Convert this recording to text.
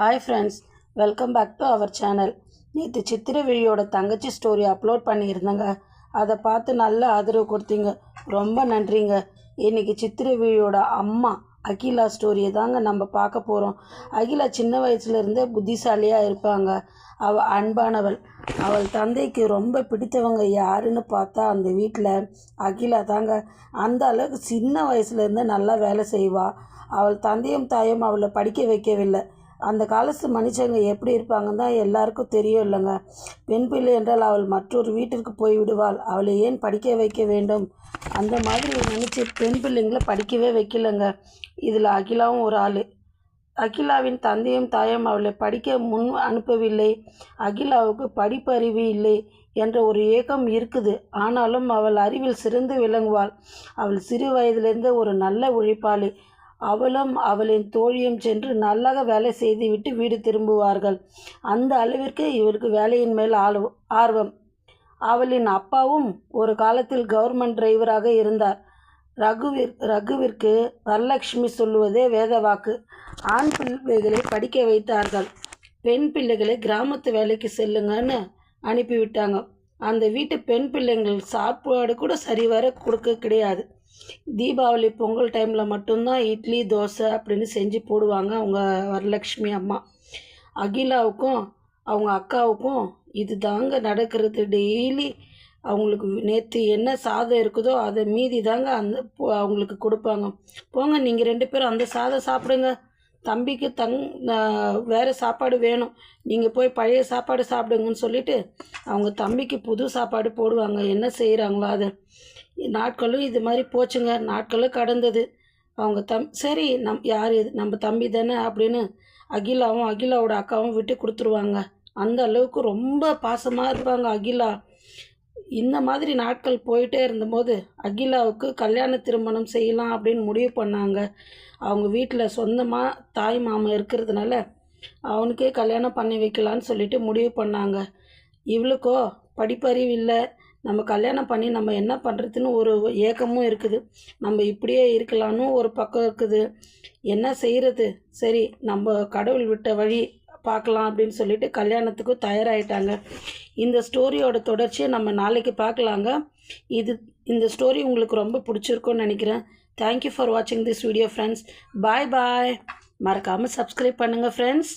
Hi friends, welcome back to our channel. நேற்று சித்திரவிழியோட தங்கச்சி ஸ்டோரி அப்லோட் பண்ணியிருந்தேங்க. அதை பார்த்து நல்ல ஆதரவு கொடுத்தீங்க, ரொம்ப நன்றிங்க. இன்றைக்கி சித்திரவிழியோட அம்மா அகிலா ஸ்டோரியை தாங்க நம்ம பார்க்க போகிறோம். அகிலா சின்ன வயசுலேருந்தே புத்திசாலியாக இருப்பாங்க. அவள் அன்பானவள். அவள் தந்தைக்கு ரொம்ப பிடித்தவங்க யாருன்னு பார்த்தா அந்த வீட்டில் அகிலா தாங்க. அந்த அளவுக்கு சின்ன வயசுலேருந்து நல்லா வேலை செய்வாள். அவள் தந்தையும் தாயும் அவளை படிக்க வைக்கவில்லை. அந்த காலத்து மனுஷங்க எப்படி இருப்பாங்கன்னு தான் எல்லாருக்கும் தெரியும் இல்லைங்க. பெண் பிள்ளை என்றால் அவள் மற்றொரு வீட்டிற்கு போய் விடுவாள், அவளை ஏன் படிக்க வைக்க வேண்டும், அந்த மாதிரி நினச்சி பெண் பிள்ளைங்களை படிக்கவே வைக்கலைங்க. இதில் அகிலாவும் ஒரு ஆள். அகிலாவின் தந்தையும் தாயும் அவளை படிக்க முன் அனுப்பவில்லை. அகிலாவுக்கு படிப்பறிவு இல்லை என்ற ஒரு ஏக்கம் இருக்குது. ஆனாலும் அவள் அறிவில் சிறந்து விளங்குவாள். அவள் சிறு வயதிலிருந்து ஒரு நல்ல உழைப்பாளி. அவளும் அவளின் தோழியும் சென்று நல்லாக வேலை செய்துவிட்டு வீடு திரும்புவார்கள். அந்த அளவிற்கு இவருக்கு வேலையின் மேல் ஆர்வம். அவளின் அப்பாவும் ஒரு காலத்தில் கவர்மெண்ட் டிரைவராக இருந்தார். ரகுவிற்கு வரலட்சுமி சொல்லுவதே வேத வாக்கு. ஆண் பிள்ளைகளை படிக்க வைத்தார்கள், பெண் பிள்ளைகளை கிராமத்து வேலைக்கு செல்லுங்கன்னு அனுப்பிவிட்டாங்க. அந்த வீட்டு பெண் பிள்ளைங்கள் சாப்பாடு கூட சரிவர கொடுக்க கிடையாது. தீபாவளி பொங்கல் டைமில் மட்டும்தான் இட்லி தோசை அப்படின்னு செஞ்சு போடுவாங்க அவங்க வரலட்சுமி அம்மா. அகிலாவுக்கும் அவங்க அக்காவுக்கும் இது தாங்க நடக்கிறது. டெய்லி அவங்களுக்கு நேற்று என்ன சாதம் இருக்குதோ அதை மீதி தாங்க அவங்களுக்கு கொடுப்பாங்க. போங்க, நீங்கள் 2 பேரும் அந்த சாதம் சாப்பிடுங்க, தம்பிக்கு வேறு சாப்பாடு வேணும், நீங்கள் போய் பழைய சாப்பாடு சாப்பிடுங்கன்னு சொல்லிவிட்டு அவங்க தம்பிக்கு புது சாப்பாடு போடுவாங்க. என்ன செய்கிறாங்களோ அது. நாட்களும் இது மாதிரி போச்சுங்க. நாட்களும் கடந்தது. அவங்க சரி யார் இது, நம்ம தம்பி தானே அப்படின்னு அகிலாவும் அகிலாவோட அக்காவும் விட்டு கொடுத்துருவாங்க. அந்த அளவுக்கு ரொம்ப பாசமாக இருப்பாங்க அகிலா. இந்த மாதிரி நாட்கள் போயிட்டே இருந்தபோது அகிலாவுக்கு கல்யாண திருமணம் செய்யலாம் அப்படின்னு முடிவு பண்ணாங்க. அவங்க வீட்டில் சொந்தமாக தாய் மாமன் இருக்கிறதுனால அவனுக்கே கல்யாணம் பண்ணி வைக்கலான்னு சொல்லிட்டு முடிவு பண்ணாங்க. இவளுக்கோ படிப்பறிவு இல்லை. நம்ம கல்யாணம் பண்ணி நம்ம என்ன பண்ணுறதுன்னு ஒரு ஏக்கமும் இருக்குது. நம்ம இப்படியே இருக்கலான்னு ஒரு பக்கம் இருக்குது. என்ன செய்கிறது, சரி நம்ம கடவுள் விட்ட வழி பார்க்கலாம் அப்படின்னு சொல்லிட்டு கல்யாணத்துக்கும் தயாராகிட்டாங்க. இந்த ஸ்டோரியோட தொடர்ச்சியை நம்ம நாளைக்கு பார்க்கலாங்க. இந்த ஸ்டோரி உங்களுக்கு ரொம்ப பிடிச்சிருக்குன்னு நினைக்கிறேன். தேங்க்யூ ஃபார் வாட்சிங் திஸ் வீடியோ ஃப்ரெண்ட்ஸ். பாய் பாய். மறக்காமல் சப்ஸ்கிரைப் பண்ணுங்கள் ஃப்ரெண்ட்ஸ்.